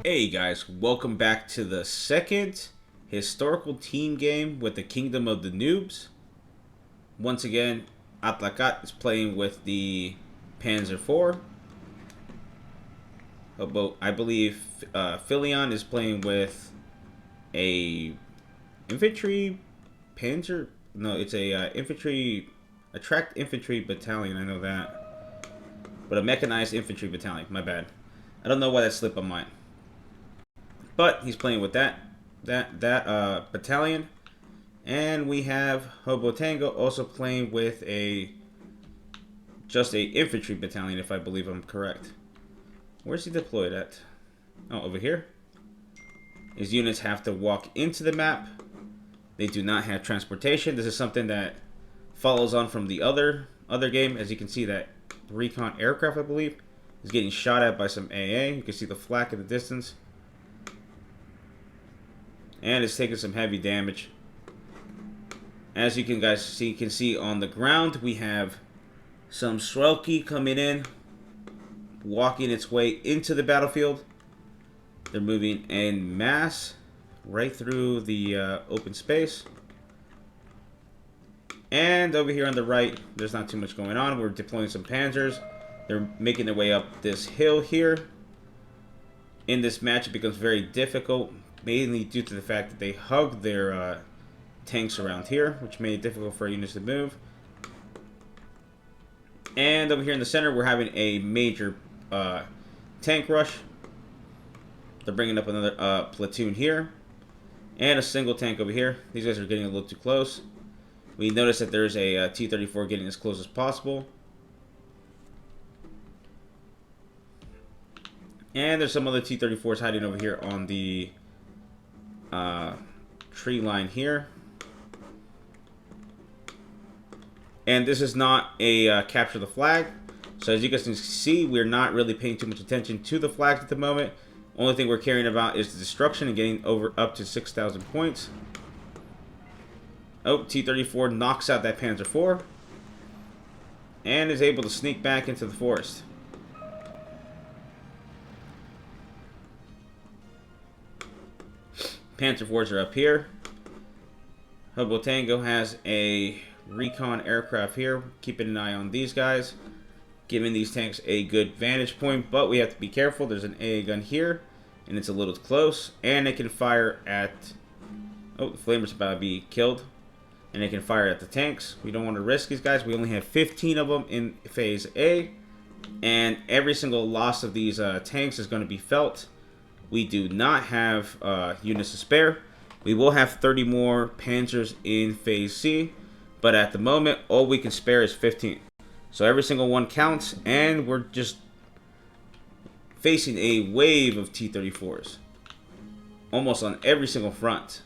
Hey guys, welcome back to the second historical team game with the Kingdom of the Noobs. Once again, Atlacat is playing with the Panzer IV. I believe Philion is playing with a infantry Panzer. No, it's a a tracked infantry battalion. I know that, but a mechanized infantry battalion. My bad. I don't know why that slipped on mine. But he's playing with that battalion, and we have Hobotango also playing with just a infantry battalion, if I believe I'm correct. Where's he deployed at? Oh, over here. His units have to walk into the map. They do not have transportation. This is something that follows on from the other game. As you can see, that recon aircraft, I believe, is getting shot at by some AA. You can see the flak in the distance. And it's taking some heavy damage. As you can see on the ground, we have some Shrelki coming in, walking its way into the battlefield. They're moving en masse right through the open space. And over here on the right, there's not too much going on. We're deploying some Panzers. They're making their way up this hill here. In this match, it becomes very difficult, mainly due to the fact that they hug their tanks around here, which made it difficult for units to move. And over here in the center, we're having a major tank rush. They're bringing up another platoon here, and a single tank over here. These guys are getting a little too close. We notice that there's a T-34 getting as close as possible. And there's some other T-34s hiding over here on the tree line here. And this is not a capture the flag. So as you guys can see, we're not really paying too much attention to the flags at the moment. Only thing we're caring about is the destruction and getting up to 6,000 points. Oh, T-34 knocks out that Panzer IV and is able to sneak back into the forest. Panzer IVs are up here. Hobotango has a recon aircraft here, keeping an eye on these guys, giving these tanks a good vantage point, but we have to be careful. There's an AA gun here, and it's a little close, and it can fire at... Oh, the flamer's about to be killed, and it can fire at the tanks. We don't want to risk these guys. We only have 15 of them in Phase A, and every single loss of these tanks is going to be felt. We do not have units to spare. We will have 30 more Panzers in Phase C, but at the moment, all we can spare is 15. So every single one counts, and we're just facing a wave of T-34s. Almost on every single front.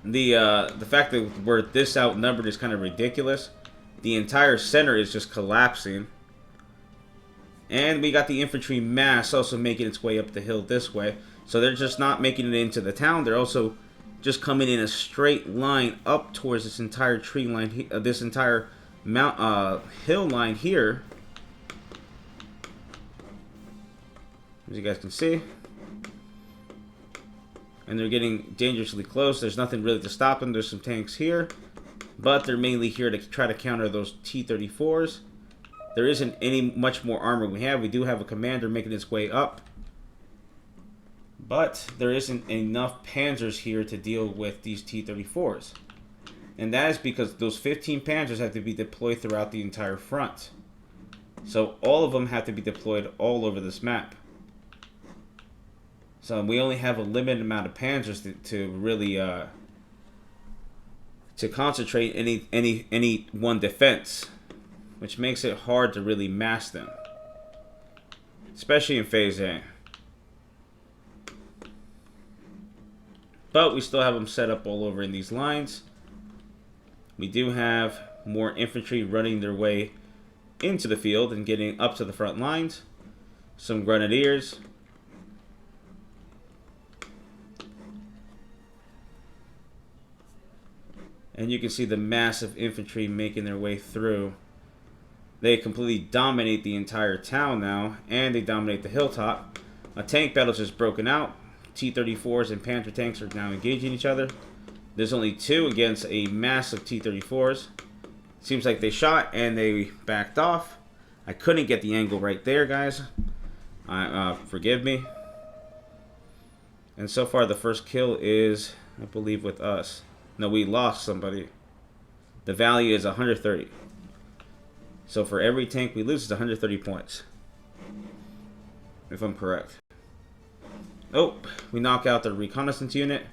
The fact that we're this outnumbered is kind of ridiculous. The entire center is just collapsing. And we got the infantry mass also making its way up the hill this way. So they're just not making it into the town. They're also just coming in a straight line up towards this entire tree line, this entire hill line here. As you guys can see. And they're getting dangerously close. There's nothing really to stop them. There's some tanks here. But they're mainly here to try to counter those T-34s. There isn't any much more armor we have. We do have a commander making his way up. But there isn't enough Panzers here to deal with these T-34s. And that is because those 15 Panzers have to be deployed throughout the entire front. So all of them have to be deployed all over this map. So we only have a limited amount of Panzers to really to concentrate any one defense, which makes it hard to really mask them, especially in Phase A. But we still have them set up all over in these lines. We do have more infantry running their way into the field and getting up to the front lines. Some grenadiers. And you can see the massive infantry making their way through. They completely dominate the entire town now, and they dominate the hilltop. A tank battle just broken out. T-34s and Panzer tanks are now engaging each other. There's only 2 against a massive T-34s. Seems like they shot and they backed off. I couldn't get the angle right there, guys. Forgive me. And so far the first kill is, I believe, with us. No, we lost somebody. The value is 130. So for every tank we lose, it's 130 points. If I'm correct. Oh, we knock out the reconnaissance unit.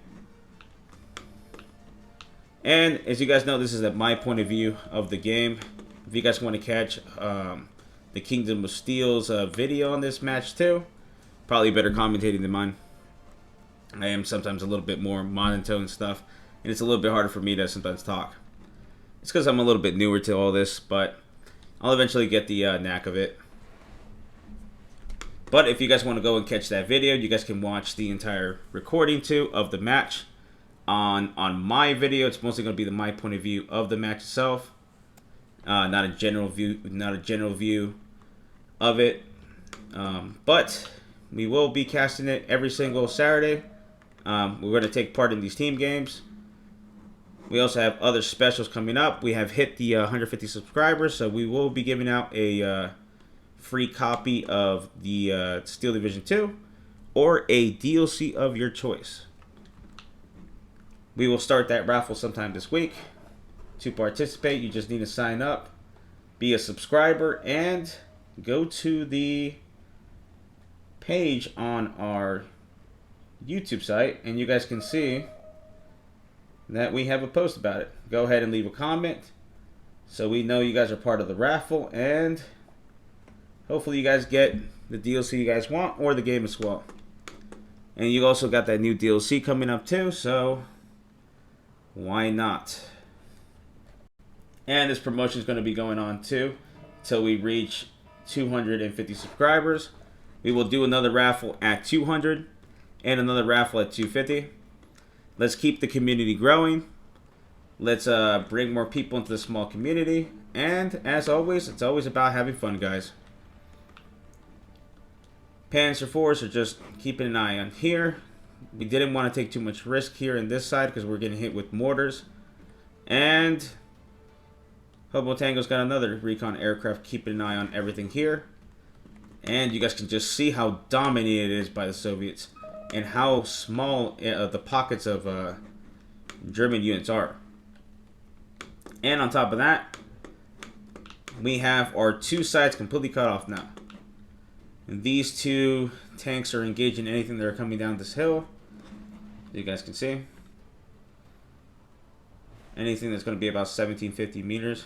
And as you guys know, this is my point of view of the game. If you guys want to catch the Kingdom of Steel's video on this match too, probably better commentating than mine. I am sometimes a little bit more monotone stuff, and it's a little bit harder for me to sometimes talk. It's because I'm a little bit newer to all this, but I'll eventually get the knack of it. But if you guys want to go and catch that video, you guys can watch the entire recording too of the match on my video. It's mostly going to be my point of view of the match itself, not a general view of it. But we will be casting it every single Saturday. We're going to take part in these team games. We also have other specials coming up. We have hit the 150 subscribers, so we will be giving out a free copy of the Steel Division 2 or a DLC of your choice. We will start that raffle sometime this week. To participate, you just need to sign up, be a subscriber, and go to the page on our YouTube site, and you guys can see that we have a post about it. Go ahead and leave a comment so we know you guys are part of the raffle, and hopefully you guys get the DLC you guys want, or the game as well. And you also got that new DLC coming up too, so why not? And this promotion is going to be going on too until we reach 250 subscribers. We will do another raffle at 200 and another raffle at 250. Let's keep the community growing. Let's bring more people into the small community. And as always, it's always about having fun, guys. Panzer IVs are just keeping an eye on here. We didn't want to take too much risk here in this side because we're getting hit with mortars. And Hobotango's got another recon aircraft keeping an eye on everything here. And you guys can just see how dominated it is by the Soviets and how small the pockets of German units are. And on top of that, we have our 2 sides completely cut off now. And these 2 tanks are engaging anything that are coming down this hill. You guys can see. Anything that's going to be about 1750 meters.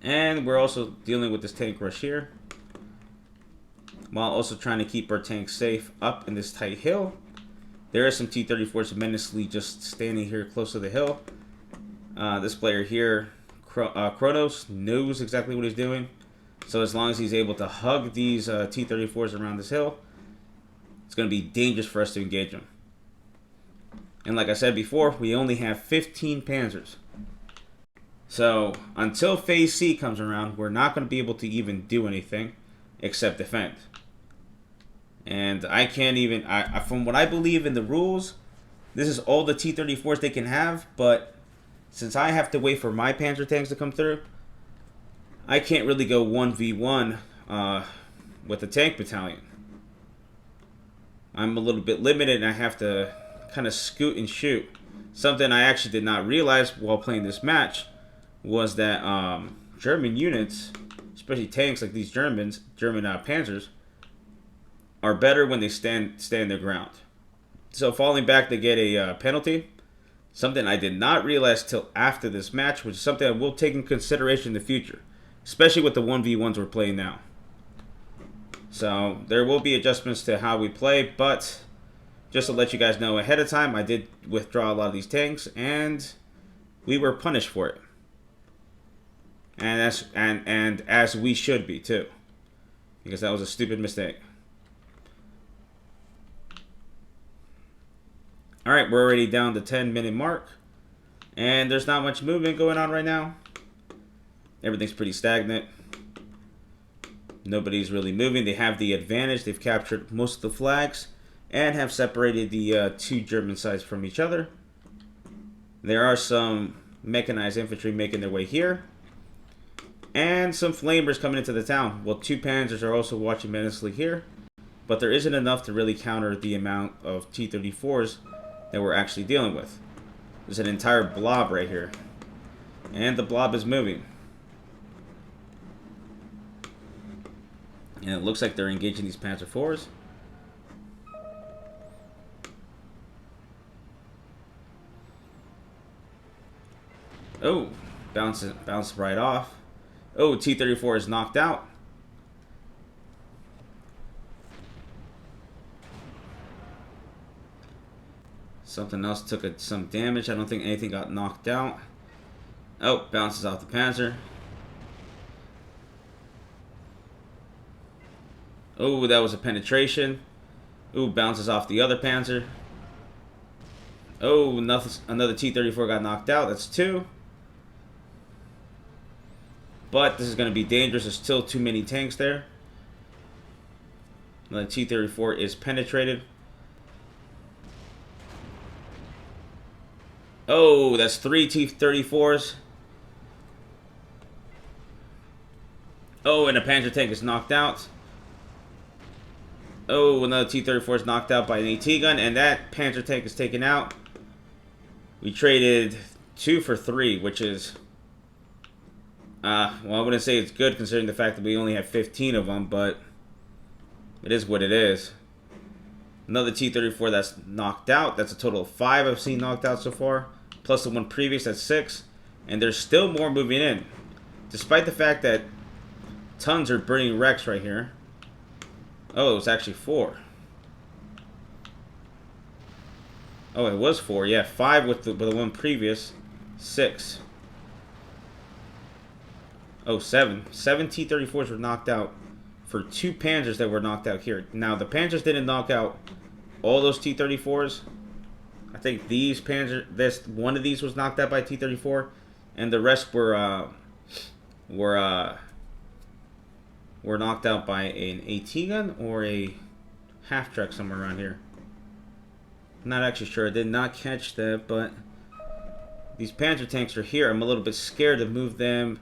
And we're also dealing with this tank rush here, while also trying to keep our tanks safe up in this tight hill. There are some T-34s menacingly just standing here close to the hill. This player here, Kronos, knows exactly what he's doing. So as long as he's able to hug these T-34s around this hill, it's going to be dangerous for us to engage them. And like I said before, we only have 15 Panzers. So until Phase C comes around, we're not going to be able to even do anything except defend. And I can't even, from what I believe in the rules, this is all the T-34s they can have, but since I have to wait for my Panzer tanks to come through, I can't really go 1v1 with the tank battalion. I'm a little bit limited and I have to kind of scoot and shoot. Something I actually did not realize while playing this match was that German units, especially tanks like these German Panzers, are better when they stand their ground. So falling back, they get a penalty. Something I did not realize till after this match, which is something I will take in consideration in the future, especially with the 1v1s we're playing now. So there will be adjustments to how we play, but just to let you guys know ahead of time, I did withdraw a lot of these tanks, and we were punished for it. And as we should be too, because that was a stupid mistake. All right, we're already down the 10-minute mark, and there's not much movement going on right now. Everything's pretty stagnant. Nobody's really moving. They have the advantage. They've captured most of the flags and have separated the two German sides from each other. There are some mechanized infantry making their way here, and some flamers coming into the town. Well, two Panzers are also watching menacingly here, but there isn't enough to really counter the amount of T-34s that we're actually dealing with. There's an entire blob right here, and the blob is moving. And it looks like they're engaging these Panzer IVs. Oh, bounce right off. Oh, T-34 is knocked out. Something else took some damage. I don't think anything got knocked out. Oh, bounces off the Panzer. Oh, that was a penetration. Oh, bounces off the other Panzer. Oh, another T-34 got knocked out. That's two. But this is going to be dangerous. There's still too many tanks there. The T-34 is penetrated. Oh, that's three T-34s. Oh, and a Panzer tank is knocked out. Oh, another T-34 is knocked out by an AT gun, and that Panzer tank is taken out. We traded 2 for 3, which is... well, I wouldn't say it's good considering the fact that we only have 15 of them, but it is what it is. Another T-34 that's knocked out. That's a total of 5 I've seen knocked out so far, plus the one previous, that's 6. And there's still more moving in, despite the fact that tons are burning wrecks right here. Oh, it was actually 4. Oh, it was 4. Yeah, 5 with the one previous. 6. Oh, 7. 7 T-34s were knocked out for 2 Panzers that were knocked out here. Now, the Panzers didn't knock out all those T-34s. I think these Panzer, one of these was knocked out by T-34, and the rest were knocked out by an AT gun or a half track somewhere around here. I'm not actually sure. I did not catch that, but these Panzer tanks are here. I'm a little bit scared to move them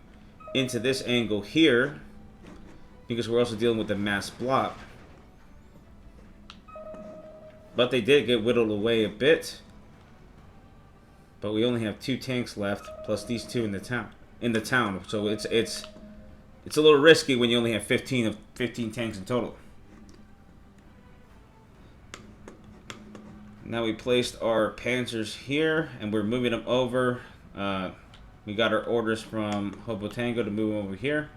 into this angle here because we're also dealing with the mass blob. But they did get whittled away a bit. But we only have 2 tanks left, plus these 2 in the town. So it's a little risky when you only have 15 tanks in total. Now we placed our Panzers here, and we're moving them over. We got our orders from Hobotango to move them over here.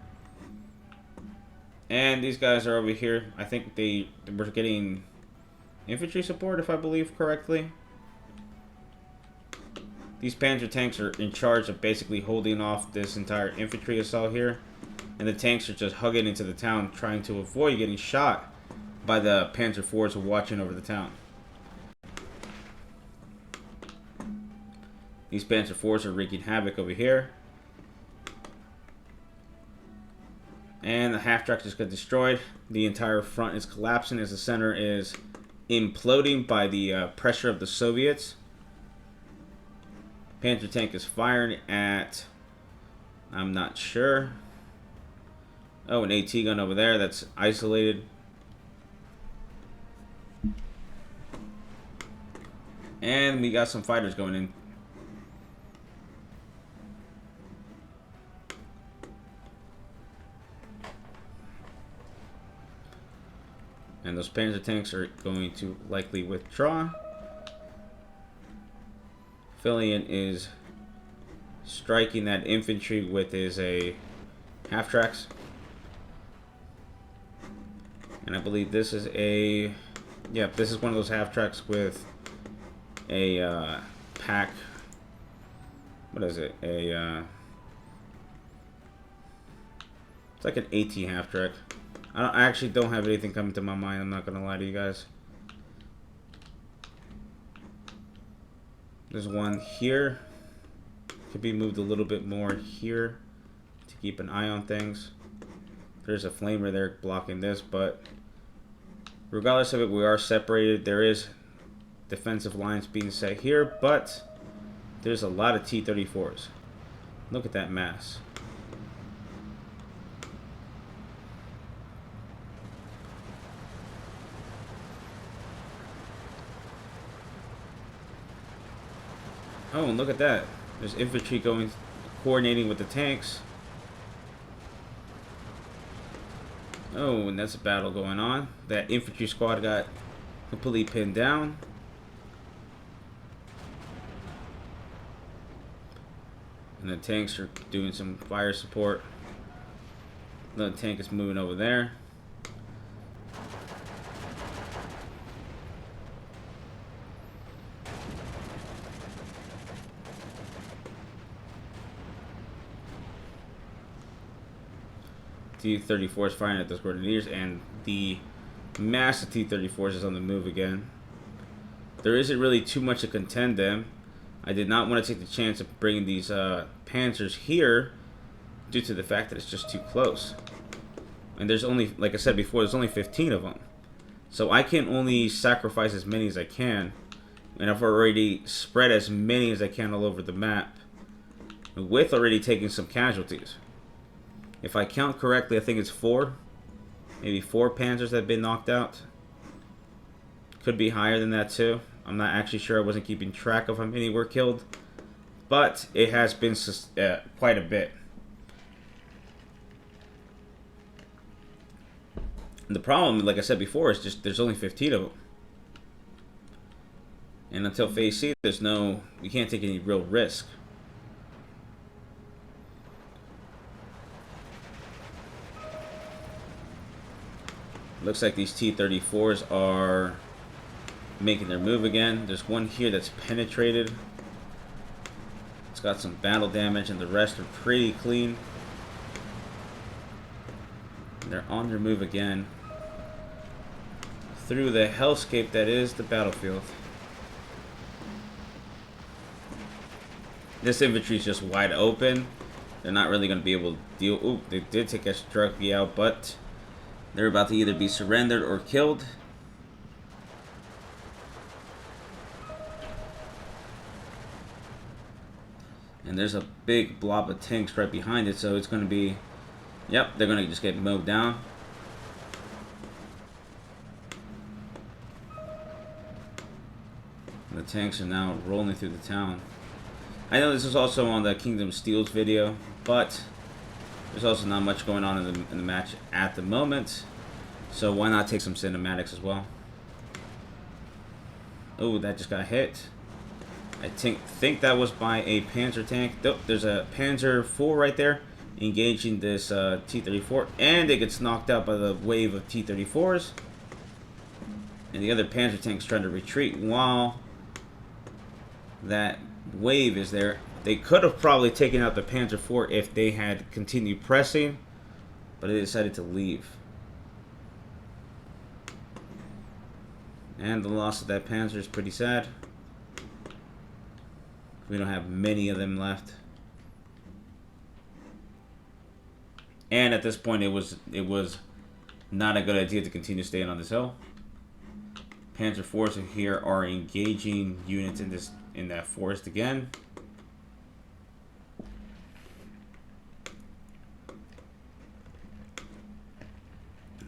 And these guys are over here. I think they were getting infantry support, if I believe correctly. These Panzer tanks are in charge of basically holding off this entire infantry assault here. And the tanks are just hugging into the town, trying to avoid getting shot by the Panzer IVs who are watching over the town. These Panzer IVs are wreaking havoc over here. And the half-track just got destroyed. The entire front is collapsing as the center is imploding by the pressure of the Soviets. Panzer tank is firing at... I'm not sure. Oh, an AT gun over there that's isolated. And we got some fighters going in. And those Panzer tanks are going to likely withdraw. Battalion is striking that infantry with his half tracks. And I believe this is yep, this is one of those half tracks with a pack. What is it? It's like an AT half track. I actually don't have anything coming to my mind. I'm not gonna lie to you guys. There's one here. Could be moved a little bit more here to keep an eye on things. There's a flamer there blocking this, but regardless of it, we are separated. There is defensive lines being set here, but there's a lot of T-34s. Look at that mass. Oh, and look at that. There's infantry coordinating with the tanks. Oh, and that's a battle going on. That infantry squad got completely pinned down. And the tanks are doing some fire support. The tank is moving over there. T-34 is firing at those grenadiers, and the mass of T-34s is on the move again. There isn't really too much to contend them. I did not want to take the chance of bringing these Panzers here due to the fact that it's just too close. And there's only, like I said before, there's only 15 of them. So I can only sacrifice as many as I can. And I've already spread as many as I can all over the map, with already taking some casualties. If I count correctly, I think it's 4. Maybe 4 Panzers that have been knocked out. Could be higher than that too. I'm not actually sure. I wasn't keeping track of how many were killed. But it has been quite a bit. And the problem, like I said before, is just there's only 15 of them. And until phase C, we can't take any real risk. Looks like these T-34s are making their move again. There's one here that's penetrated. It's got some battle damage, and the rest are pretty clean. They're on their move again through the hellscape that is the battlefield. This infantry is just wide open. They're not really going to be able to deal. Ooh, they did take a Strucky out, but they're about to either be surrendered or killed. And there's a big blob of tanks right behind it, so it's going to be... Yep, they're going to just get mowed down. And the tanks are now rolling through the town. I know this is also on the Kingdom Steels video, but there's also not much going on in the match at the moment, so why not take some cinematics as well? Oh, that just got hit. I think that was by a Panzer tank. Nope, there's a Panzer IV right there engaging this T-34, and it gets knocked out by the wave of T-34s. And the other Panzer tank's trying to retreat while that wave is there. They could have probably taken out the Panzer IV if they had continued pressing, but they decided to leave. And the loss of that Panzer is pretty sad. We don't have many of them left. And at this point, it was not a good idea to continue staying on this hill. Panzer forces here are engaging units in that forest again.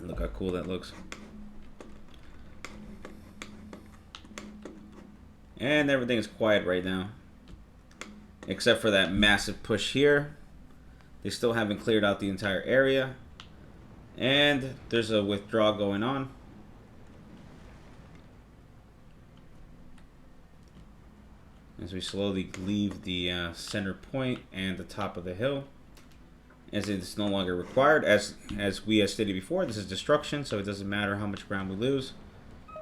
Look how cool that looks. And everything is quiet right now, except for that massive push here. They still haven't cleared out the entire area, and there's a withdrawal going on. as we slowly leave the center point and the top of the hill, as it's no longer required. As we have stated before, this is destruction, so it doesn't matter how much ground we lose.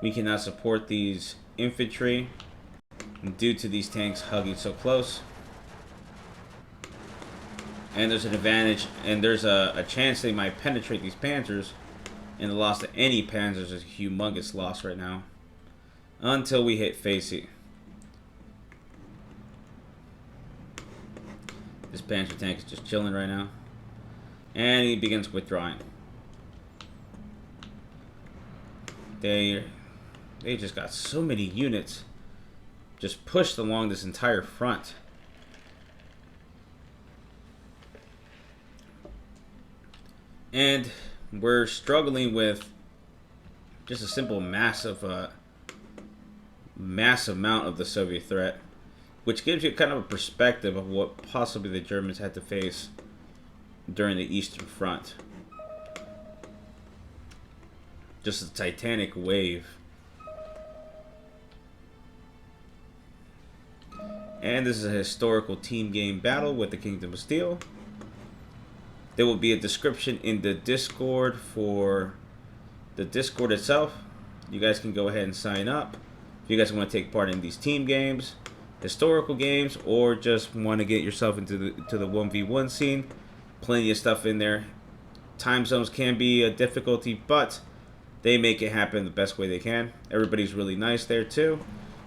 We cannot support these infantry due to these tanks hugging so close. And there's an advantage, and there's a chance they might penetrate these panzers, and the loss to any panzers is a humongous loss right now. Until we hit phase C. This panzer tank is just chilling right now. And he begins withdrawing. They just got so many units just pushed along this entire front. And we're struggling with just a simple massive amount of the Soviet threat, which gives you kind of a perspective of what possibly the Germans had to face during the Eastern Front. Just a titanic wave. And this is a historical team game battle with the Kingdom of Steel. There will be a description in the Discord for the Discord itself. You guys can go ahead and sign up if you guys want to take part in these team games, historical games, or just want to get yourself into the 1v1 scene. Plenty of stuff in there. Time zones can be a difficulty, but they make it happen the best way they can. Everybody's really nice there too,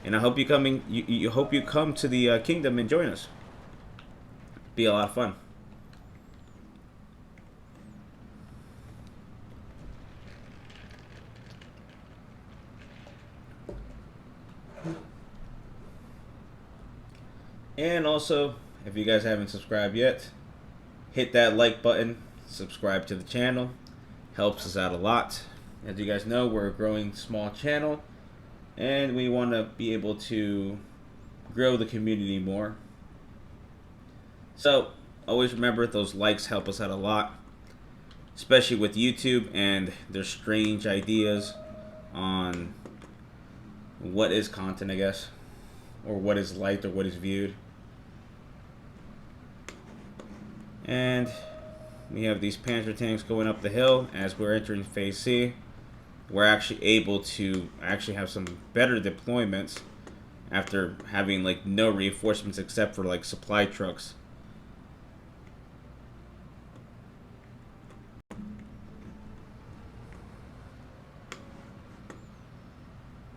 and I hope you hope you come to the Kingdom and join us. Be a lot of fun. And also, if you guys haven't subscribed yet, hit that like button, subscribe to the channel, helps us out a lot. As you guys know, we're a growing small channel, and we want to be able to grow the community more. So, always remember, those likes help us out a lot, especially with YouTube and their strange ideas on what is content, I guess, or what is liked or what is viewed. And we have these Panzer tanks going up the hill as we're entering phase C. We're actually able to have some better deployments after having like no reinforcements except for like supply trucks.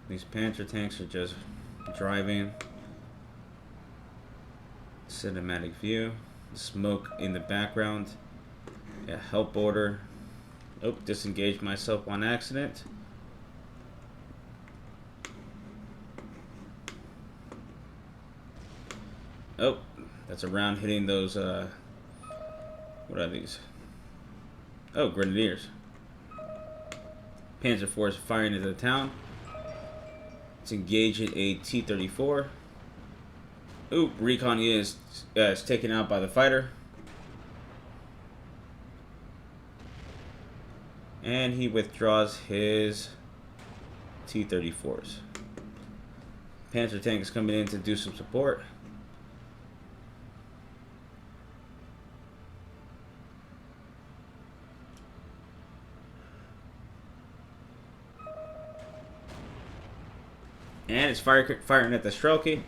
These Panzer tanks are just driving. Cinematic view. Smoke in the background. Yeah, help order. Oh, disengaged myself on accident. Oh, that's a round hitting those, what are these? Oh, grenadiers. Panzer force firing into the town. It's engaging a T-34. Oop, recon is taken out by the fighter. And he withdraws his T-34s. Panzer tank is coming in to do some support. And it's firing at the Strelky.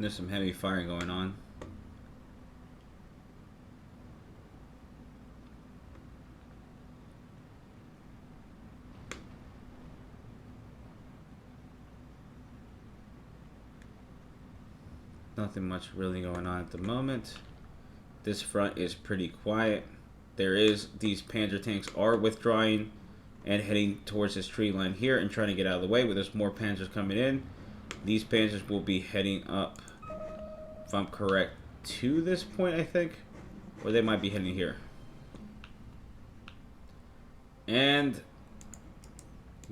There's some heavy firing going on. Nothing much really going on at the moment. This front is pretty quiet. These Panzer tanks are withdrawing and heading towards this tree line here and trying to get out of the way, but there's more Panzers coming in. These Panzers will be heading up, if I'm correct, to this point, I think. Or they might be heading here. And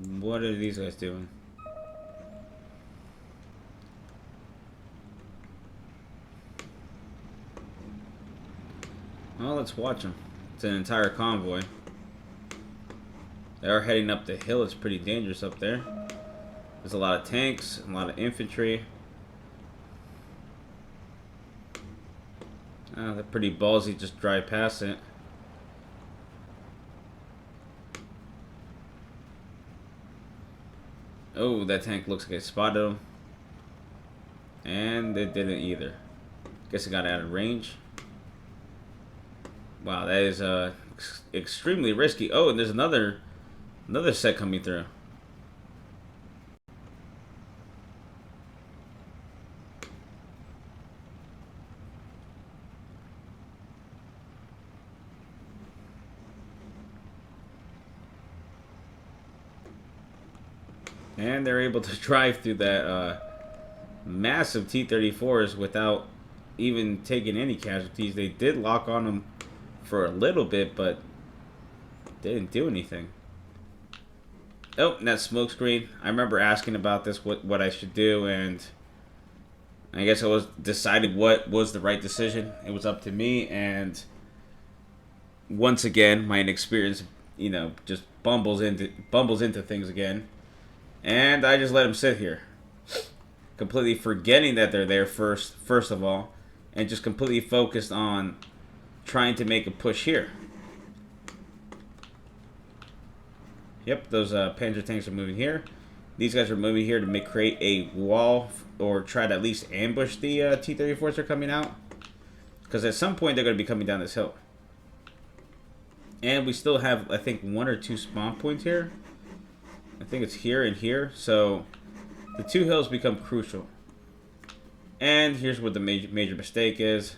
What are these guys doing? Well, let's watch them. It's an entire convoy. They are heading up the hill. It's pretty dangerous up there. There's a lot of tanks, a lot of infantry. They're pretty ballsy, just drive past it. Oh, that tank looks like it spotted them. And it didn't either. Guess it got out of range. Wow, that is extremely risky. Oh, and there's another set coming through. And they're able to drive through that massive T-34s without even taking any casualties. They did lock on them for a little bit, but they didn't do anything. Oh, and that smoke screen. I remember asking about this, what I should do, and I guess I was deciding what was the right decision. It was up to me, and once again, my inexperience, just bumbles into things again. And I just let them sit here, completely forgetting that they're there first of all, and just completely focused on trying to make a push here. Yep, those Panzer tanks are moving here. These guys are moving here to create a wall or try to at least ambush the T-34s that are coming out. Because at some point they're going to be coming down this hill. And we still have, I think, 1 or 2 spawn points here. I think it's here and here. So the 2 hills become crucial. And here's what the major mistake is.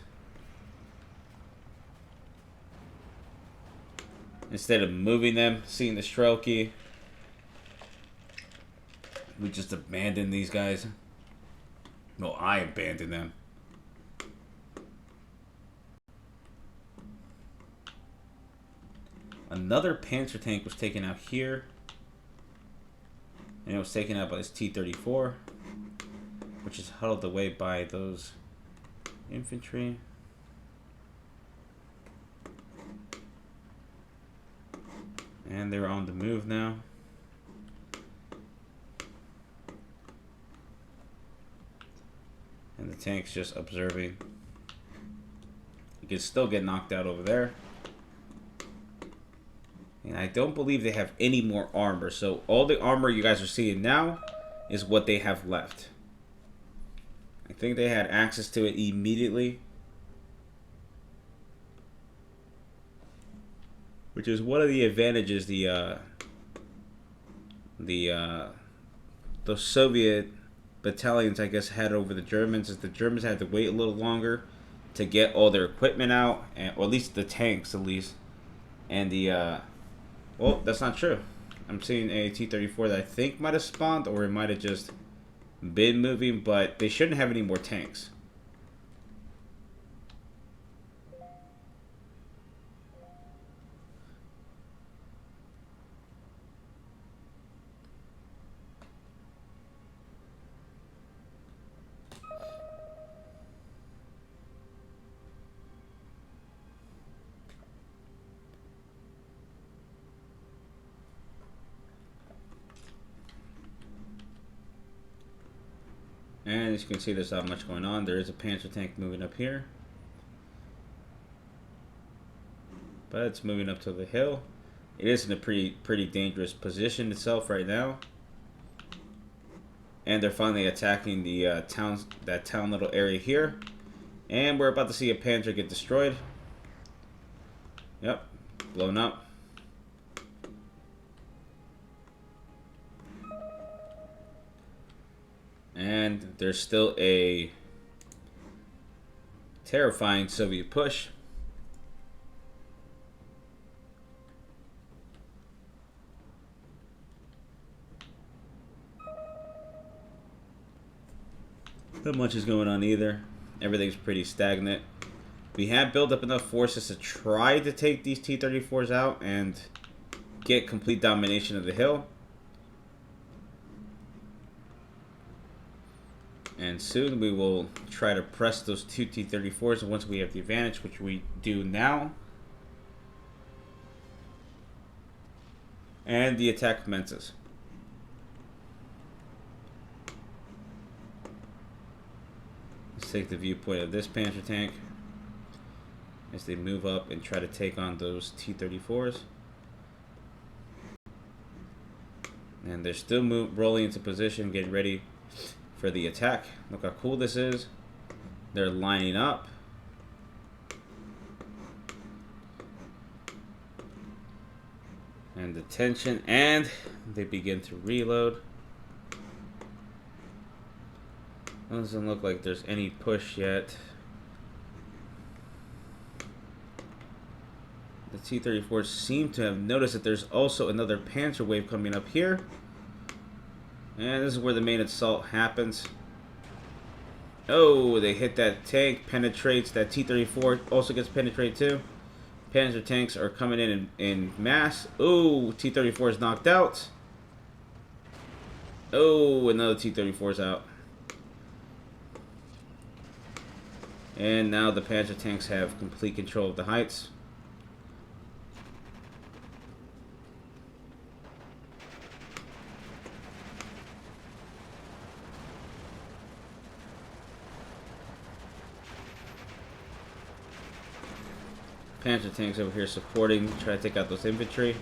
Instead of moving them, seeing the Strelky, we just abandoned these guys. Well, I abandoned them. Another Panzer tank was taken out here. And it was taken out by this T-34, which is huddled away by those infantry. And they're on the move now. And the tank's just observing. You can still get knocked out over there. And I don't believe they have any more armor. So all the armor you guys are seeing now is what they have left. I think they had access to it immediately. Which is one of the advantages the Soviet battalions, I guess, had over the Germans. Is the Germans had to wait a little longer to get all their equipment out, or at least the tanks, at least. And the well, that's not true. I'm seeing a T-34 that I think might have spawned, or it might have just been moving, but they shouldn't have any more tanks. And as you can see, there's not much going on. There is a Panzer tank moving up here. But it's moving up to the hill. It is in a pretty dangerous position itself right now. And they're finally attacking the that town little area here. And we're about to see a Panzer get destroyed. Yep, blown up. And there's still a terrifying Soviet push. Not much is going on either. Everything's pretty stagnant. We have built up enough forces to try to take these T-34s out and get complete domination of the hill. And soon we will try to press those two T-34s once we have the advantage, which we do now. And the attack commences. Let's take the viewpoint of this Panzer tank as they move up and try to take on those T-34s. And they're still rolling into position, getting ready for the attack. Look how cool this is. They're lining up. And the tension, and they begin to reload. Doesn't look like there's any push yet. The T-34s seem to have noticed that there's also another Panzer wave coming up here. And this is where the main assault happens. Oh, they hit that tank, penetrates. That T-34 also gets penetrated too. Panzer tanks are coming in mass. Oh, T-34 is knocked out. Oh, another T-34 is out. And now the Panzer tanks have complete control of the heights. Panzer tanks over here supporting, try to take out those infantry.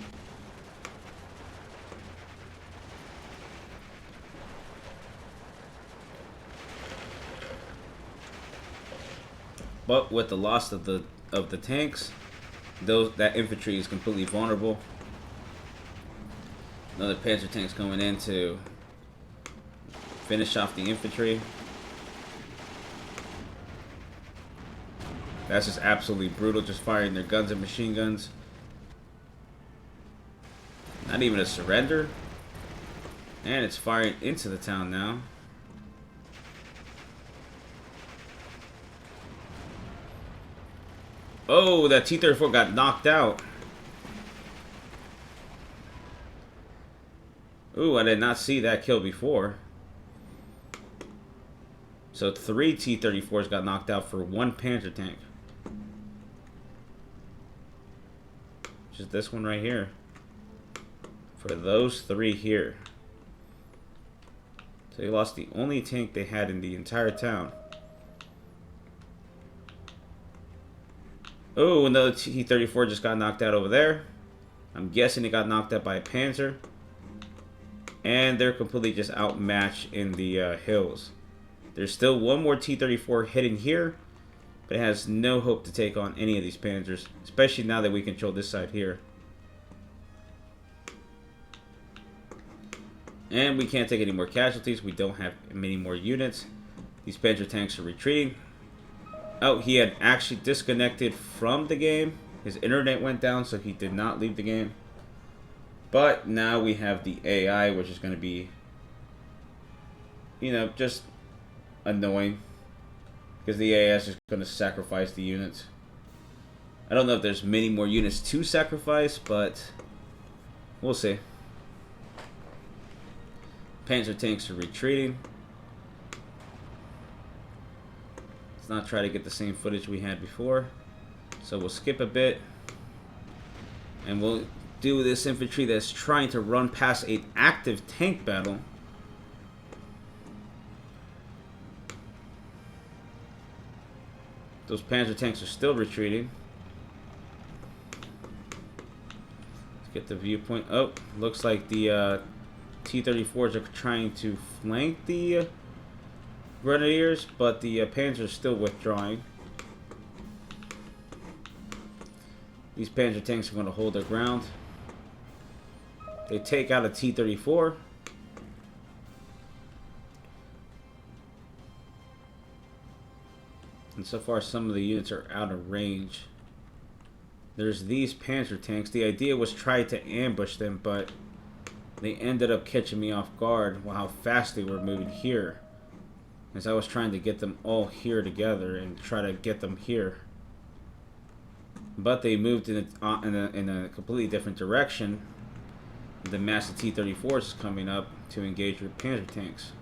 But with the loss of the tanks, that infantry is completely vulnerable. Another Panzer tank's going in to finish off the infantry. That's just absolutely brutal, just firing their guns and machine guns. Not even a surrender. And it's firing into the town now. Oh, that T-34 got knocked out. Ooh, I did not see that kill before. So 3 T-34s got knocked out for 1 Panzer tank. Which is this one right here. For those 3 here. So they lost the only tank they had in the entire town. Oh, another T-34 just got knocked out over there. I'm guessing it got knocked out by a Panzer. And they're completely just outmatched in the hills. There's still one more T-34 hidden here, but it has no hope to take on any of these Panzers, especially now that we control this side here. And we can't take any more casualties. We don't have many more units. These Panzer tanks are retreating. Oh, he had actually disconnected from the game. His internet went down, so he did not leave the game. But now we have the AI, which is going to be, you know, just annoying. Because the AI is just going to sacrifice the units. I don't know if there's many more units to sacrifice, but we'll see. Panzer tanks are retreating. Let's not try to get the same footage we had before. So we'll skip a bit. And we'll do this infantry that's trying to run past an active tank battle. Those Panzer tanks are still retreating. Let's get the viewpoint. Oh, looks like the T-34s are trying to flank the Grenadiers, but the Panzer is still withdrawing. These Panzer tanks are going to hold their ground. They take out a T-34. And so far, some of the units are out of range. There's these Panzer tanks. The idea was try to ambush them, but they ended up catching me off guard while how fast they were moving here. As I was trying to get them all here together and try to get them here. But they moved in a completely different direction. The massive T-34s is coming up to engage with Panzer tanks.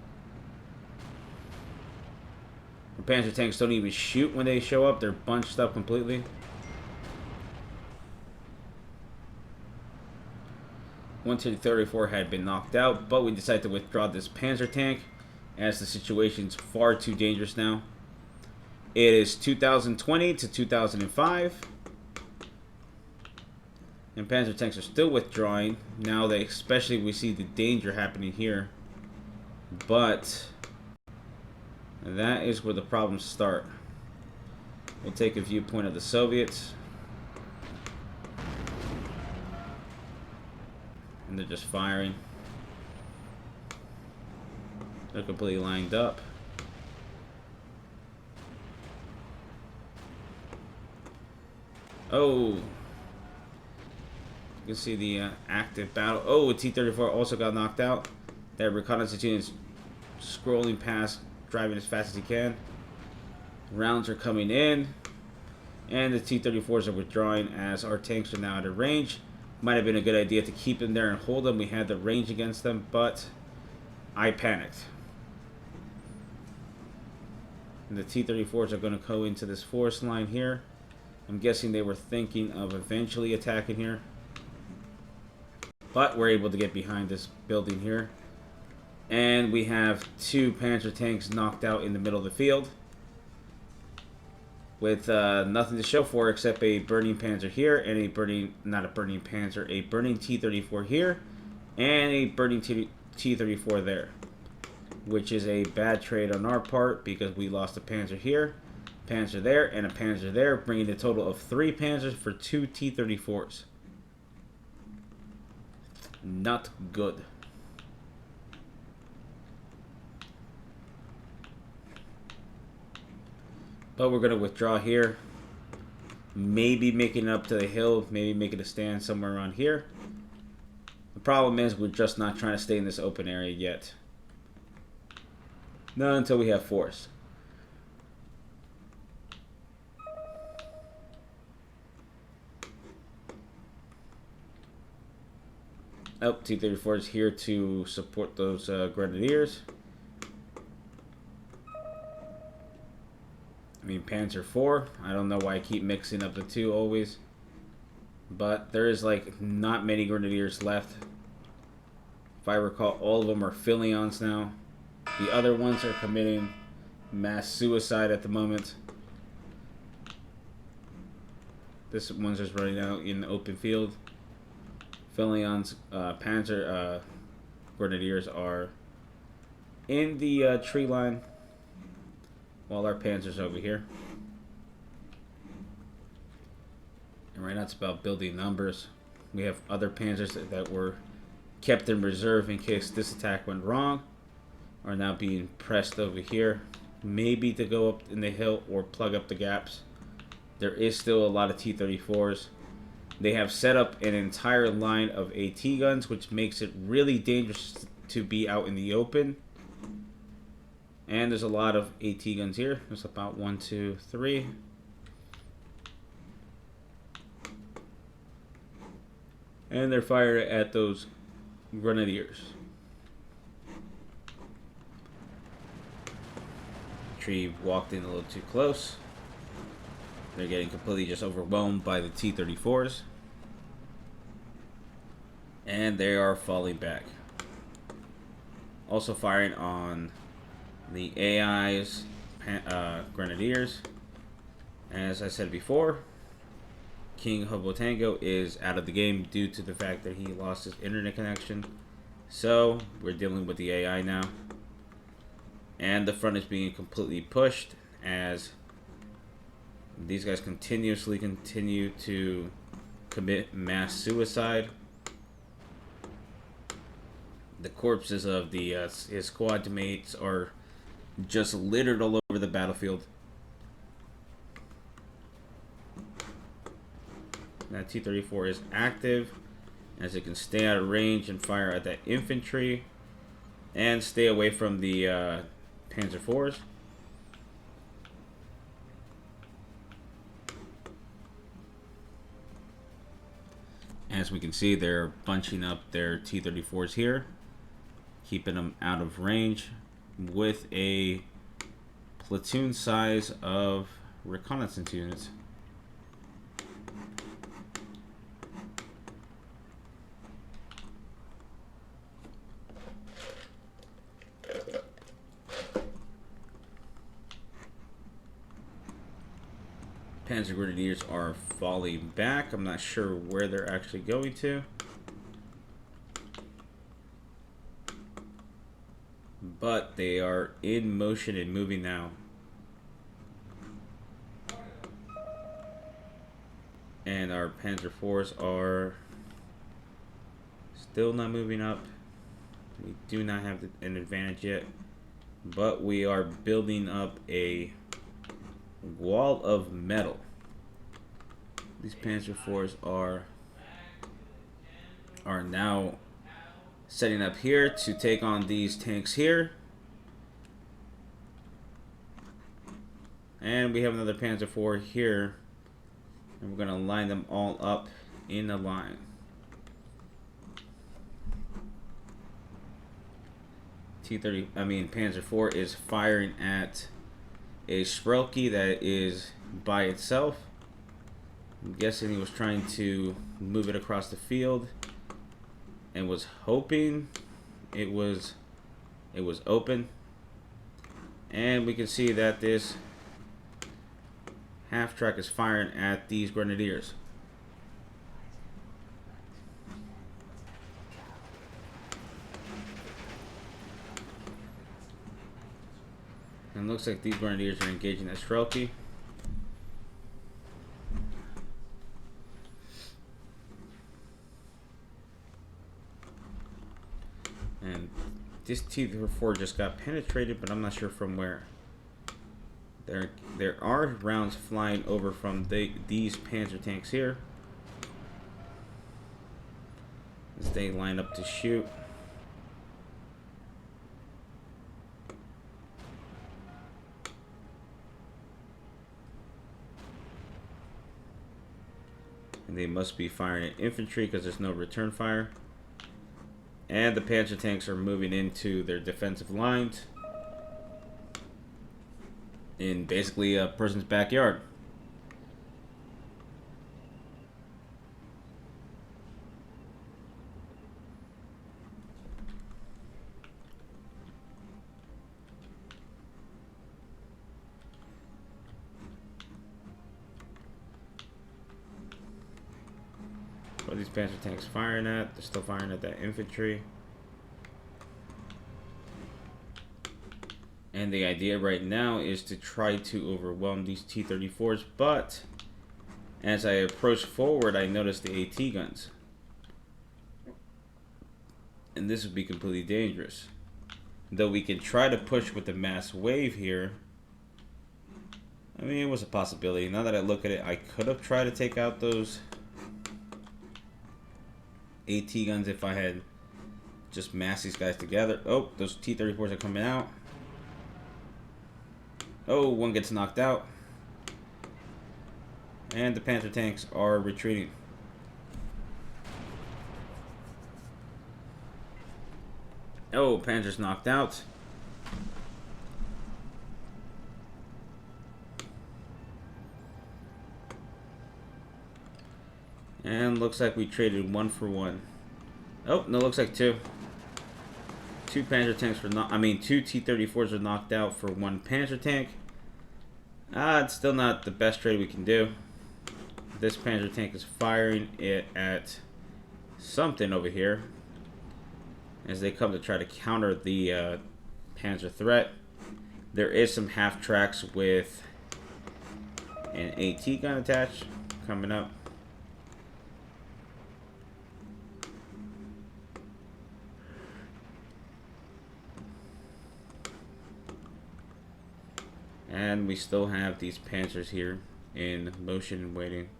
The Panzer tanks don't even shoot when they show up. They're bunched up completely. One T-34 had been knocked out, but we decided to withdraw this Panzer tank as the situation's far too dangerous now. It is 2020 to 2005. And Panzer tanks are still withdrawing. Now they, especially we see the danger happening here. But that is where the problems start. We'll take a viewpoint of the Soviets. And they're just firing. They're completely lined up. Oh. You can see the active battle. Oh, T-34 also got knocked out. That reconnaissance unit is scrolling past, driving as fast as he can. Rounds are coming in. And the T-34s are withdrawing as our tanks are now out of range. Might have been a good idea to keep them there and hold them. We had the range against them, but I panicked. And the T-34s are going to go into this forest line here. I'm guessing they were thinking of eventually attacking here. But we're able to get behind this building here. And we have two Panzer tanks knocked out in the middle of the field. With nothing to show for except a burning Panzer here and a burning, not a burning Panzer, a burning T-34 here and a burning T-34 there. Which is a bad trade on our part because we lost a Panzer here, Panzer there, and a Panzer there, bringing a total of 3 Panzers for 2 T-34s. Not good. But we're going to withdraw here. Maybe making it up to the hill. Maybe making a stand somewhere around here. The problem is we're just not trying to stay in this open area yet. Not until we have force. Oh, T-34 is here to support those grenadiers. I mean, Panzer IV. I don't know why I keep mixing up the two always. But there is like not many grenadiers left. If I recall, all of them are Philions now. The other ones are committing mass suicide at the moment. This one's just running out in the open field. Philions, Panzer grenadiers are in the tree line. While our Panzer's over here. And right now it's about building numbers. We have other Panzers that were kept in reserve in case this attack went wrong. Are now being pressed over here. Maybe to go up in the hill or plug up the gaps. There is still a lot of T-34s. They have set up an entire line of AT guns, which makes it really dangerous to be out in the open. And there's a lot of AT guns here. There's about 1, 2, 3. And they're fired at those grenadiers. Tree walked in a little too close. They're getting completely just overwhelmed by the T-34s. And they are falling back. Also firing on the AI's grenadiers. As I said before, King Hobotango is out of the game due to the fact that he lost his internet connection. So we're dealing with the AI now. And the front is being completely pushed as these guys continuously continue to commit mass suicide. The corpses of the his squad mates are just littered all over the battlefield. That T-34 is active, as it can stay out of range and fire at that infantry, and stay away from the Panzer IVs. As we can see, they're bunching up their T-34s here, keeping them out of range with a platoon size of reconnaissance units. Panzer Grenadiers are falling back. I'm not sure where they're actually going to. But they are in motion and moving now. And our Panzer IVs are still not moving up. We do not have an advantage yet. But we are building up a wall of metal. These Panzer IVs are now setting up here to take on these tanks here. And we have another Panzer IV here. And we're going to line them all up in a line. Panzer IV is firing at a Sprelke that is by itself. I'm guessing he was trying to move it across the field and was hoping it was open. And we can see that this half track is firing at these Grenadiers. And it looks like these Grenadiers are engaging that Strelke. And this T-34 just got penetrated, but I'm not sure from where. There are rounds flying over from these Panzer tanks here as they line up to shoot. And they must be firing at infantry because there's no return fire. And the Panzer tanks are moving into their defensive lines in basically a person's backyard. What are these Panzer tanks firing at? They're still firing at that infantry. And the idea right now is to try to overwhelm these T-34s, but as I approach forward, I notice the AT guns. And this would be completely dangerous. Though we can try to push with the mass wave here. I mean, it was a possibility. Now that I look at it, I could have tried to take out those AT guns if I had just massed these guys together. Oh, those T-34s are coming out. Oh, one gets knocked out. And the Panzer tanks are retreating. Oh, Panzer's knocked out. And looks like we traded 1 for 1. Oh, no, looks like 2. 2 Panzer tanks were not. I mean, 2 T-34s are knocked out for 1 Panzer tank. It's still not the best trade we can do. This Panzer tank is firing it at something over here as they come to try to counter the Panzer threat. There is some half tracks with an AT gun attached coming up. And we still have these Panzers here in motion and waiting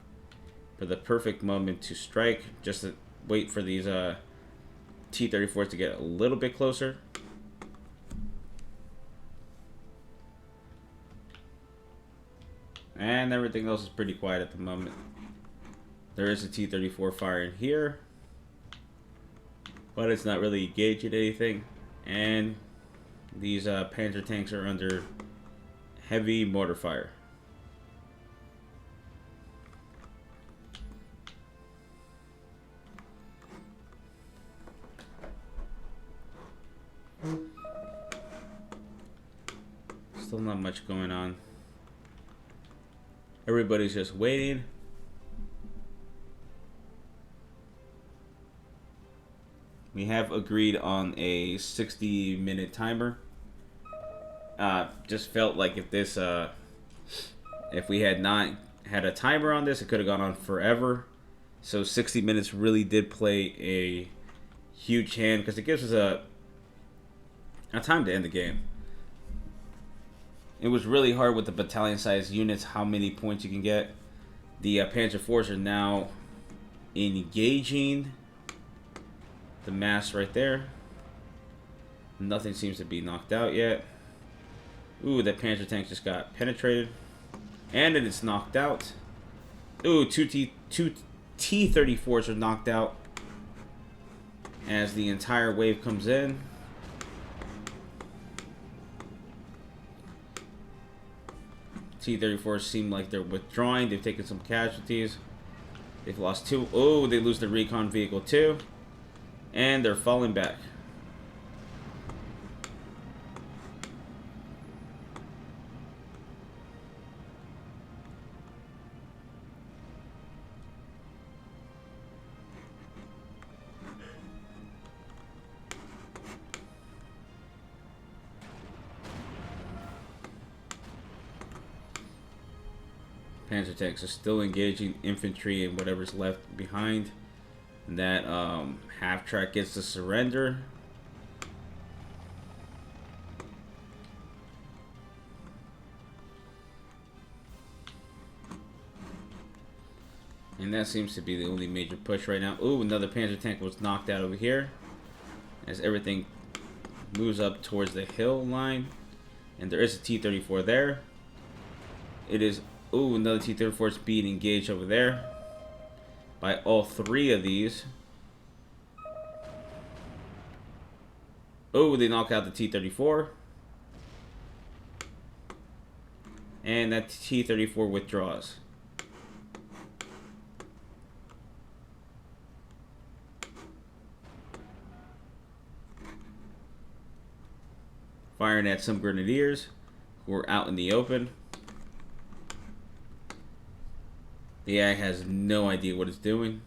for the perfect moment to strike. Just to wait for these T-34s to get a little bit closer. And everything else is pretty quiet at the moment. There is a T-34 firing here, but it's not really engaging anything. And these Panzer tanks are under heavy mortar fire. Still not much going on. Everybody's just waiting. We have agreed on a 60-minute timer. Just felt like if this, if we had not had a timer on this, it could have gone on forever. So 60 minutes really did play a huge hand because it gives us a time to end the game. It was really hard with the battalion size units how many points you can get. The Panzer IVs are now engaging the mass right there. Nothing seems to be knocked out yet. Ooh, that Panzer tank just got penetrated. And then it's knocked out. Ooh, two T-34s are knocked out as the entire wave comes in. T-34s seem like they're withdrawing. They've taken some casualties. They've lost 2. Oh, they lose the recon vehicle too. And they're falling back. Panzer tanks are still engaging infantry and whatever's left behind. And that half track gets to surrender. And that seems to be the only major push right now. Ooh, another Panzer tank was knocked out over here. As everything moves up towards the hill line. And there is a T-34 there. It is... Ooh, another T-34 is being engaged over there by all 3 of these. Oh, they knock out the T-34. And that T-34 withdraws. Firing at some grenadiers who are out in the open. The AI has no idea what it's doing.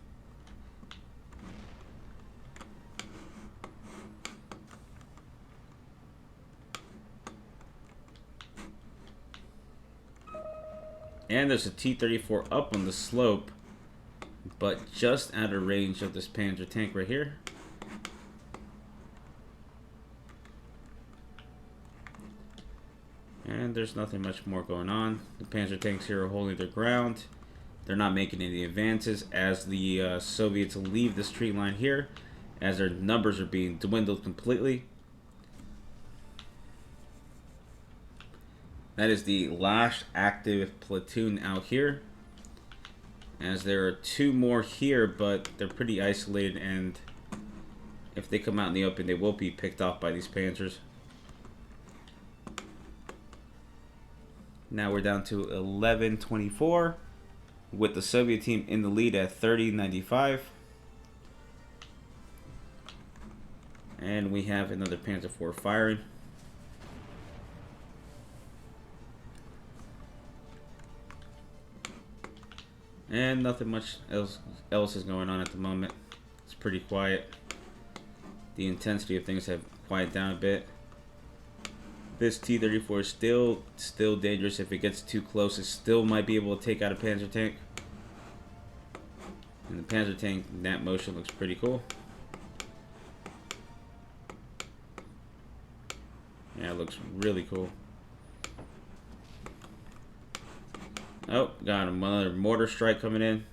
And there's a T-34 up on the slope, but just out of range of this Panzer tank right here. And there's nothing much more going on. The Panzer tanks here are holding their ground. They're not making any advances as the Soviets leave this tree line here, as their numbers are being dwindled completely. That is the last active platoon out here, as there are 2 more here, but they're pretty isolated, and if they come out in the open, they will be picked off by these Panzers. Now we're down to 11:24. With the Soviet team in the lead at 30-95. And we have another Panzer IV firing. And nothing much else is going on at the moment. It's pretty quiet. The intensity of things have quieted down a bit. This T-34 is still dangerous. If it gets too close, it still might be able to take out a Panzer tank. And the Panzer tank in that motion looks pretty cool. Yeah, it looks really cool. Oh, got another mortar strike coming in.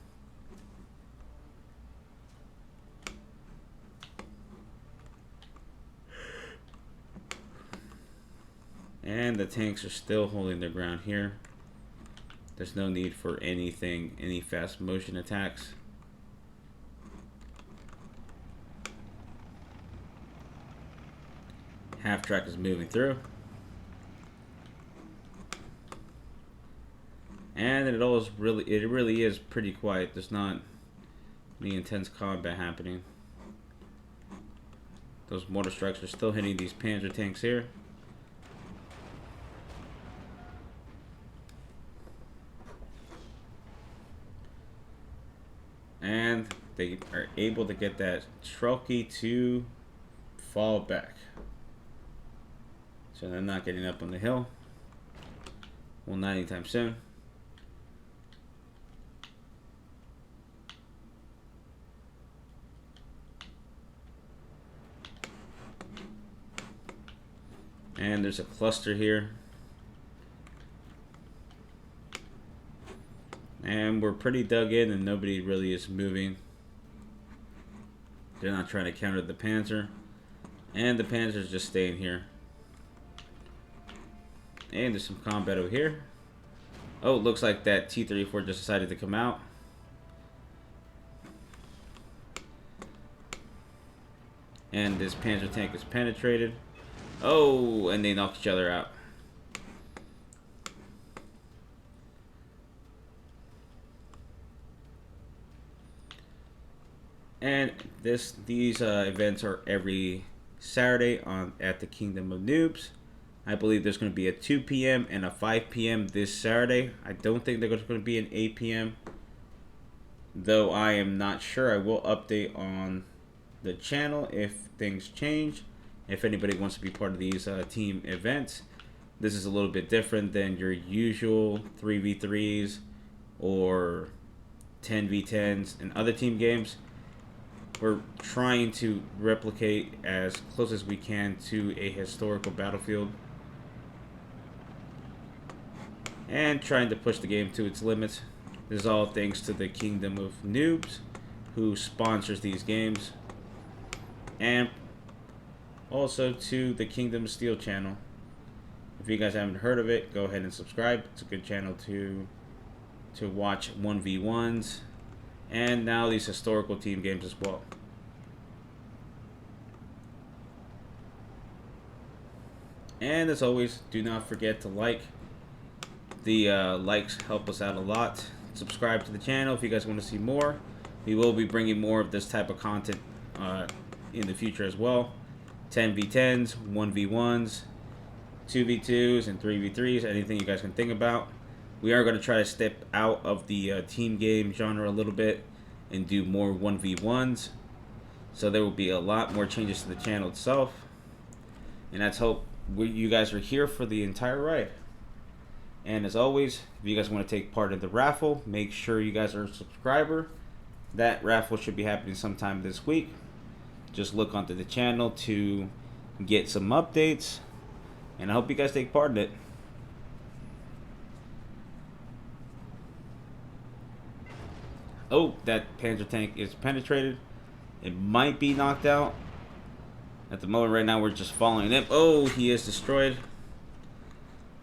And the tanks are still holding their ground here. There's no need for anything, any fast motion attacks. Half track is moving through. And it really is pretty quiet. There's not any intense combat happening. Those mortar strikes are still hitting these Panzer tanks here. And they are able to get that Trelke to fall back. So they're not getting up on the hill. Well, not anytime soon. And there's a cluster here. And we're pretty dug in and nobody really is moving. They're not trying to counter the Panzer. And the Panzer's just staying here. And there's some combat over here. Oh, it looks like that T-34 just decided to come out. And this Panzer tank is penetrated. Oh, and they knock each other out. And these events are every Saturday at the Kingdom of Noobs. I believe there's going to be a 2 p.m. and a 5 p.m. this Saturday. I don't think there's going to be an 8 p.m. Though I am not sure. I will update on the channel if things change. If anybody wants to be part of these team events. This is a little bit different than your usual 3v3s or 10v10s and other team games. We're trying to replicate as close as we can to a historical battlefield. And trying to push the game to its limits. This is all thanks to the Kingdom of Noobs, who sponsors these games. And also to the Kingdom of Steel channel. If you guys haven't heard of it, go ahead and subscribe. It's a good channel to watch 1v1s. And now these historical team games as well. And as always, do not forget to like. The likes help us out a lot. Subscribe to the channel if you guys want to see more. We will be bringing more of this type of content in the future as well. 10v10s, 1v1s, 2v2s, and 3v3s. Anything you guys can think about. We are going to try to step out of the team game genre a little bit and do more 1v1s. So there will be a lot more changes to the channel itself. And let's hope you guys are here for the entire ride. And as always, if you guys want to take part in the raffle, make sure you guys are a subscriber. That raffle should be happening sometime this week. Just look onto the channel to get some updates. And I hope you guys take part in it. Oh, that Panzer tank is penetrated. It might be knocked out. At the moment right now, we're just following him. Oh, he is destroyed.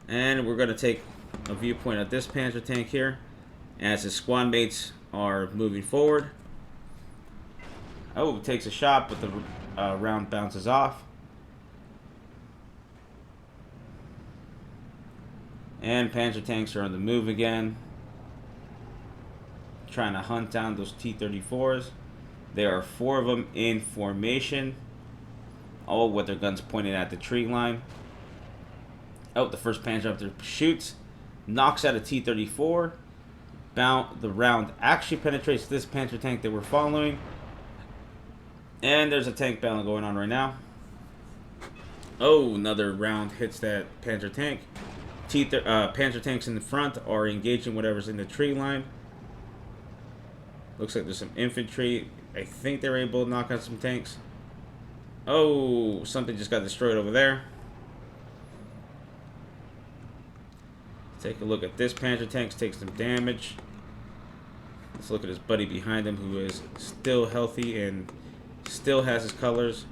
And we're going to take a viewpoint of this Panzer tank here as his squad mates are moving forward. Oh, takes a shot, but the round bounces off. And Panzer tanks are on the move again, trying to hunt down those T-34s. There are 4 of them in formation, all with their guns pointed at the tree line. Oh, the first Panzer up there shoots, knocks out a T-34. The round actually penetrates this Panzer tank that we're following. And there's a tank battle going on right now. Oh, another round hits that Panzer tank. Panzer tanks in the front are engaging whatever's in the tree line. Looks like there's some infantry. I think they're able to knock out some tanks. Oh, something just got destroyed over there. Take a look at this Panzer tank. Takes some damage. Let's look at his buddy behind him, who is still healthy and still has his colors.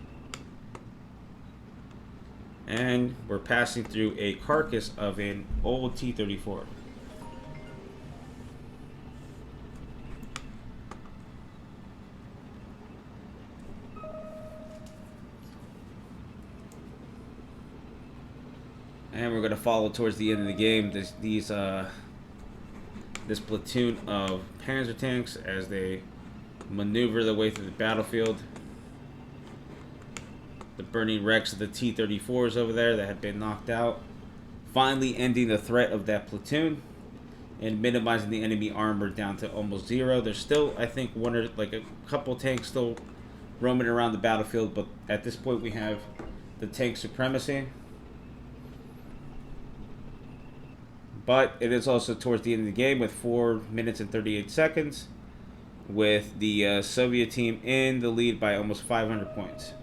And we're passing through a carcass of an old T-34. And we're going to follow towards the end of the game. These this platoon of Panzer tanks as they maneuver their way through the battlefield. The burning wrecks of the T-34s over there that had been knocked out, finally ending the threat of that platoon and minimizing the enemy armor down to almost zero. There's still, I think, one or like a couple tanks still roaming around the battlefield, but at this point we have the tank supremacy. But it is also towards the end of the game with 4 minutes and 38 seconds, with the Soviet team in the lead by almost 500 points.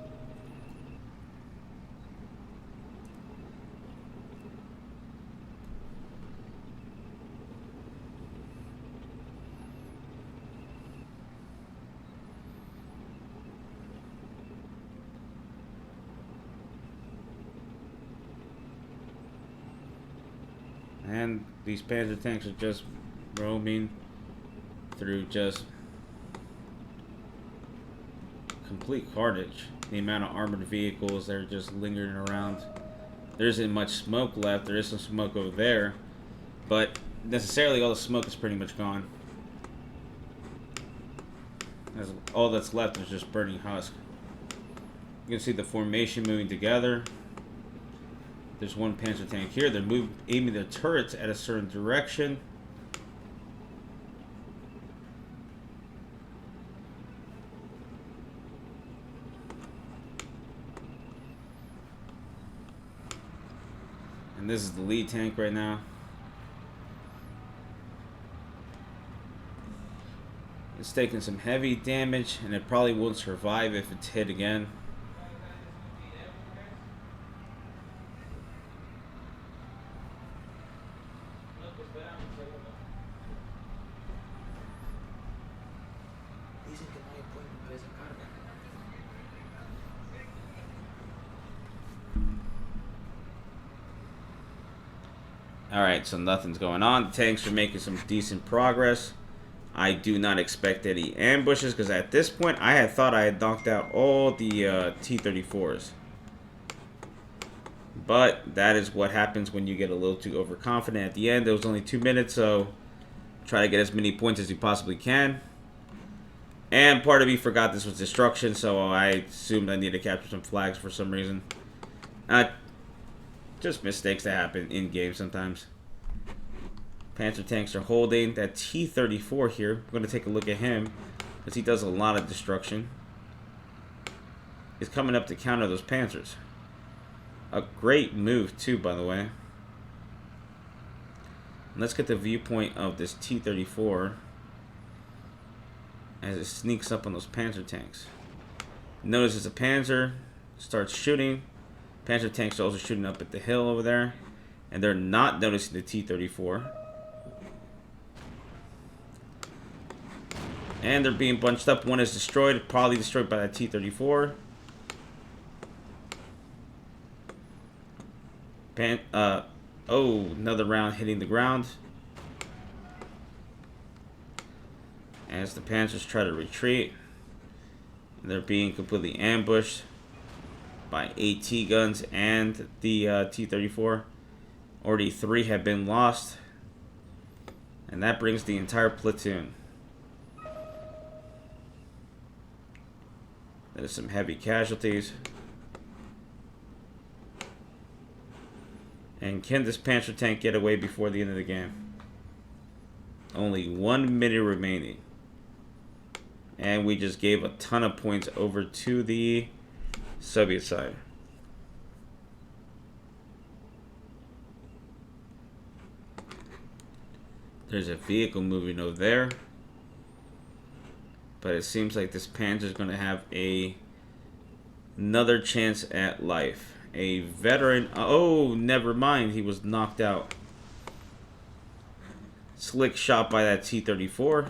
And these Panzer tanks are just roaming through just complete carnage. The amount of armored vehicles that are just lingering around. There isn't much smoke left. There is some smoke over there, but necessarily all the smoke is pretty much gone. As all that's left is just burning husk. You can see the formation moving together. There's one Panzer tank here. They're aiming their turrets at a certain direction. And this is the lead tank right now. It's taking some heavy damage, and it probably won't survive if it's hit again. Alright, so nothing's going on. The tanks are making some decent progress. I do not expect any ambushes, because at this point I had thought I had knocked out all the T-34s. But that is what happens when you get a little too overconfident at the end. There was only 2 minutes, so try to get as many points as you possibly can. And part of me forgot this was destruction, so I assumed I needed to capture some flags for some reason. Just mistakes that happen in game sometimes. Panzer tanks are holding. That T-34 here, we're going to take a look at him, because he does a lot of destruction. He's coming up to counter those Panzers. A great move too, by the way. Let's get the viewpoint of this T-34 as it sneaks up on those Panzer tanks. Notice it's a Panzer, starts shooting. Panzer tanks are also shooting up at the hill over there, and they're not noticing the T-34. And they're being bunched up. One is destroyed, probably destroyed by that T-34. Oh, another round hitting the ground. As the Panzers try to retreat, they're being completely ambushed by AT guns and the T-34. Already 3 have been lost, and that brings the entire platoon. There's some heavy casualties. And can this Panzer tank get away before the end of the game? Only 1 minute remaining. And we just gave a ton of points over to the Soviet side. There's a vehicle moving over there. But it seems like this Panzer is going to have another chance at life. A veteran. Oh, never mind. He was knocked out. Slick shot by that T-34.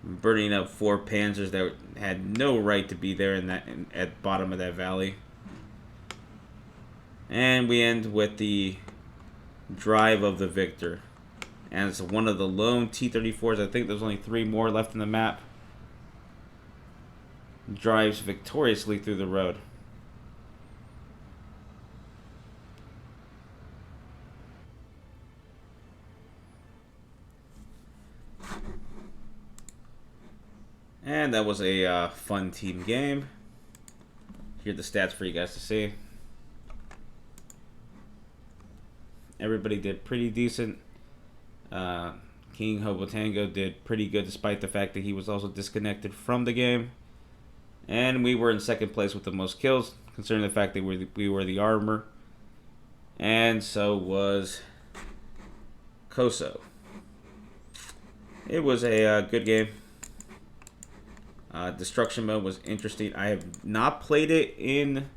Burning up 4 Panzers that had no right to be there at the bottom of that valley. And we end with the drive of the victor. And it's one of the lone T-34s. I think there's only 3 more left in the map. Drives victoriously through the road. And that was a fun team game. Here are the stats for you guys to see. Everybody did pretty decent. King Hobotango did pretty good despite the fact that he was also disconnected from the game. And we were in second place with the most kills, considering the fact that we were the armor. And so was Koso. It was a good game. Destruction mode was interesting. I have not played it in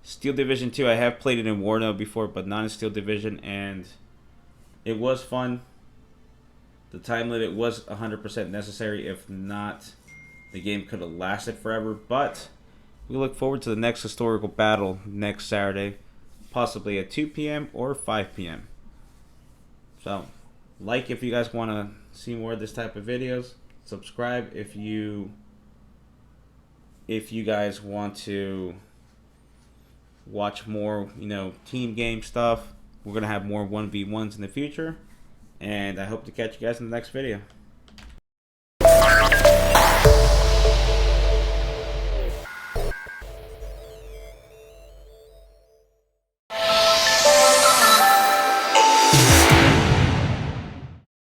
Steel Division 2. I have played it in Warno before, but not in Steel Division, and it was fun. The time limit was 100% necessary. If not, the game could have lasted forever. But we look forward to the next historical battle next Saturday, possibly at 2 p.m. or 5 p.m. So, like if you guys want to see more of this type of videos. Subscribe if you guys want to watch more, team game stuff. We're going to have more 1v1s in the future. And I hope to catch you guys in the next video.